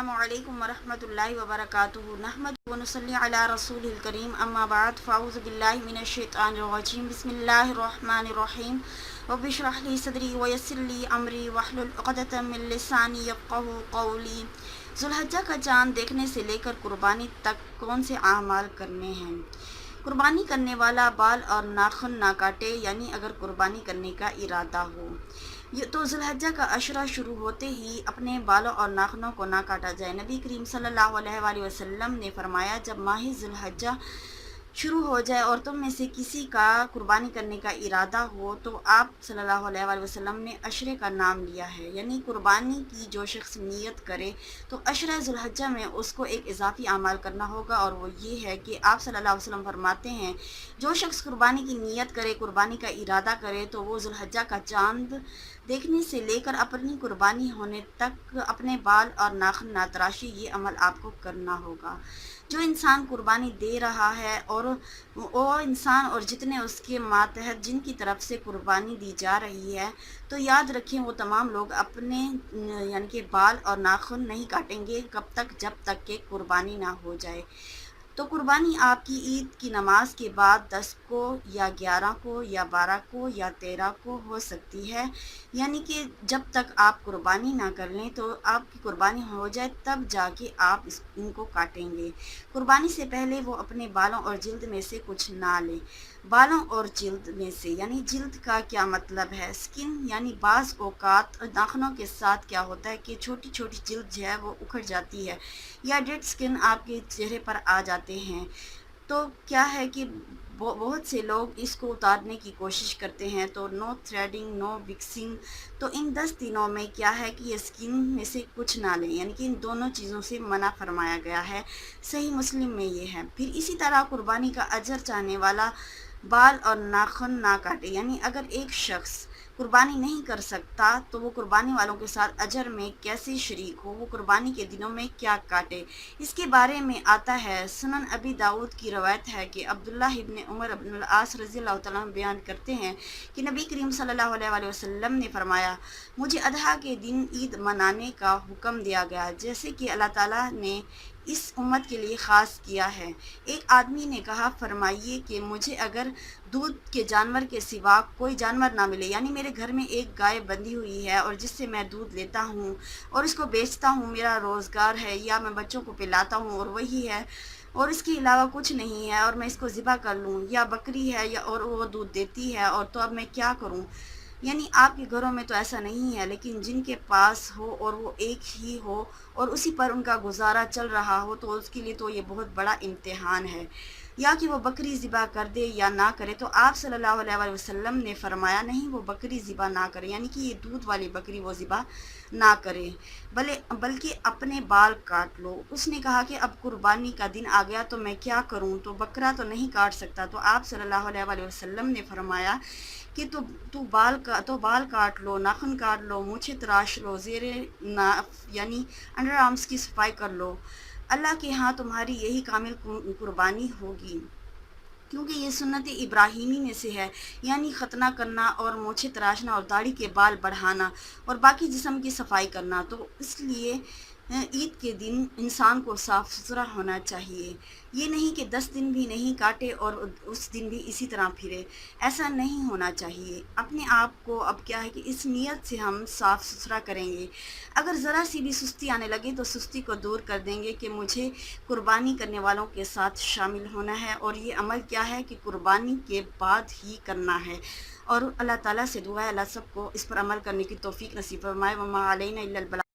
अस्सलामु अलैकुम वरहमतुल्लाहि वबरकातुहू नहमदुहु व नुसल्ली अला रसूलिल करीम अम्मा बाद फ़अऊज़ु बिल्लाहि मिनश शैतानिर रजीम बिस्मिल्लाहिर रहमानिर रहीम रब्बि इश्रह ली सदरी व यस्सिर ली अमरी वहलुल उक़दतम मिन लिसानी यफ़क़हू क़ौली। ज़ुल्हज्जा का चाँद देखने से लेकर कुर्बानी तक कौन से अमाल करने हैं। कुर्बानी करने वाला बाल और नाखून ना काटे, यानी अगर कुर्बानी करने का इरादा हो ये तो ज़ुल्हज्जा का अशरा शुरू होते ही अपने बालों और नाखूनों को ना काटा जाए। नबी करीम सल्लल्लाहु अलैहि वसल्लम ने फरमाया, जब माह ज़ुल्हज्जा शुरू हो जाए और तुम में से किसी का कुर्बानी करने का इरादा हो तो आप सल्लल्लाहु अलैहि वसल्लम ने अशरे का नाम लिया है, यानी कुर्बानी की जो शख्स नियत करे तो अशरा ज़ुल्हज्जा में उसको एक इजाफ़ी अमाल करना होगा। और वो ये है कि आप सल्लल्लाहु अलैहि वसल्लम फरमाते हैं, जो शख्स कुर्बानी की नियत करे, कुर्बानी का इरादा करे, तो वो ज़ुल्हज्जा का चाँद देखने से लेकर अपनी कुर्बानी होने तक अपने बाल और नाखून ना तराशे, ये अमल आपको करना होगा। जो इंसान कुर्बानी दे रहा है और वो इंसान और जितने उसके मातहत जिनकी तरफ से कुर्बानी दी जा रही है, तो याद रखें वो तमाम लोग अपने यानी कि बाल और नाखून नहीं काटेंगे कब तक, जब तक कि कुर्बानी ना हो जाए। तो कुर्बानी आपकी ईद की नमाज के बाद 10 को या 11 को या 12 को या 13 को हो सकती है, यानी कि जब तक आप कुर्बानी ना कर लें तो आपकी कुर्बानी हो जाए तब जाके आप इनको काटेंगे। कुर्बानी से पहले वो अपने बालों और जिल्द में से कुछ ना लें। बालों और जिल्द में से यानी जिल्द का क्या मतलब है, स्किन, यानी बाज़ औक़ात नाखूनों के साथ क्या होता है कि छोटी छोटी जिल्द जो है वो उखड़ जाती है या डेड स्किन आपके चेहरे पर आ जाते हैं। तो क्या है कि बहुत से लोग इसको उतारने की कोशिश करते हैं, तो नो थ्रेडिंग, नो विक्सिंग। तो इन 10 दिनों में क्या है कि ये स्किन में से कुछ ना लें, यानी कि इन दोनों चीज़ों से मना फरमाया गया है। सही मुस्लिम में ये है। फिर इसी तरह कुर्बानी का अजर चाहने वाला बाल और नाखून ना काटे, यानी अगर एक शख्स कुर्बानी नहीं कर सकता तो वो कुर्बानी वालों के साथ अजर में कैसे शरीक हो, वो कुर्बानी के दिनों में क्या काटे। इसके बारे में आता है, सुनन अबी दाऊद की रवायत है कि अब्दुल्ला इब्न उमर इब्न आस रज़ियल्लाहु तआला अन्हु बयान करते हैं कि नबी करीम सल्लल्लाहु अलैहि वसल्लम ने फरमाया, मुझे अदहा के दिन ईद मनाने का हुक्म दिया गया जैसे कि अल्लाह ताला ने इस उम्मत के लिए ख़ास किया है। एक आदमी ने कहा, फरमाइए कि मुझे अगर दूध के जानवर के सिवा कोई जानवर ना मिले, यानी मेरे घर में एक गाय बंधी हुई है और जिससे मैं दूध लेता हूँ और इसको बेचता हूँ, मेरा रोज़गार है, या मैं बच्चों को पिलाता हूँ और वही है और इसके अलावा कुछ नहीं है, और मैं इसको ज़िबा कर लूँ, या बकरी है या और वो दूध देती है, और तो अब मैं क्या करूँ। यानी आपके घरों में तो ऐसा नहीं है, लेकिन जिनके पास हो और वो एक ही हो और उसी पर उनका गुजारा चल रहा हो, तो उसके लिए तो ये बहुत बड़ा इम्तिहान है। या कि वो बकरी ज़िबा कर दे या ना करे, तो आप सल्लल्लाहु अलैहि वसल्लम ने फरमाया, नहीं वो बकरी ज़िबा ना करे, यानी कि ये दूध वाली बकरी वो ज़िबा ना करे, बल्कि अपने बाल काट लो। उसने कहा कि अब कुर्बानी का दिन आ गया तो मैं क्या करूं, तो बकरा तो नहीं काट सकता। तो आप सल्लल्लाहु अलैहि वसल्लम ने फरमाया कि तू बाल काट लो, नाखून काट लो, मूछें तराश लो, ज़ेरे नाफ यानी अंडर आर्म्स की सफाई कर लो। अल्लाह के यहाँ तुम्हारी यही कामिल कुर्बानी होगी, क्योंकि ये सुन्नत इब्राहीमी में से है, यानी ख़तना करना और मूछें तराशना और दाढ़ी के बाल बढ़ाना और बाकी जिस्म की सफाई करना। तो इसलिए ईद के दिन इंसान को साफ़ सुथरा होना चाहिए। ये नहीं कि 10 दिन भी नहीं काटे और उस दिन भी इसी तरह फिरे, ऐसा नहीं होना चाहिए। अपने आप को अब क्या है कि इस नीयत से हम साफ़ सुथरा करेंगे। अगर ज़रा सी भी सुस्ती आने लगे तो सुस्ती को दूर कर देंगे कि मुझे कुर्बानी करने वालों के साथ शामिल होना है, और ये अमल क्या है कि कुर्बानी के बाद ही करना है। और अल्लाह ताला से दुआ है अल्लाह सबको इस पर अमल करने की तौफीक नसीब फरमाए। वमा अलैना इल्लल बलाग।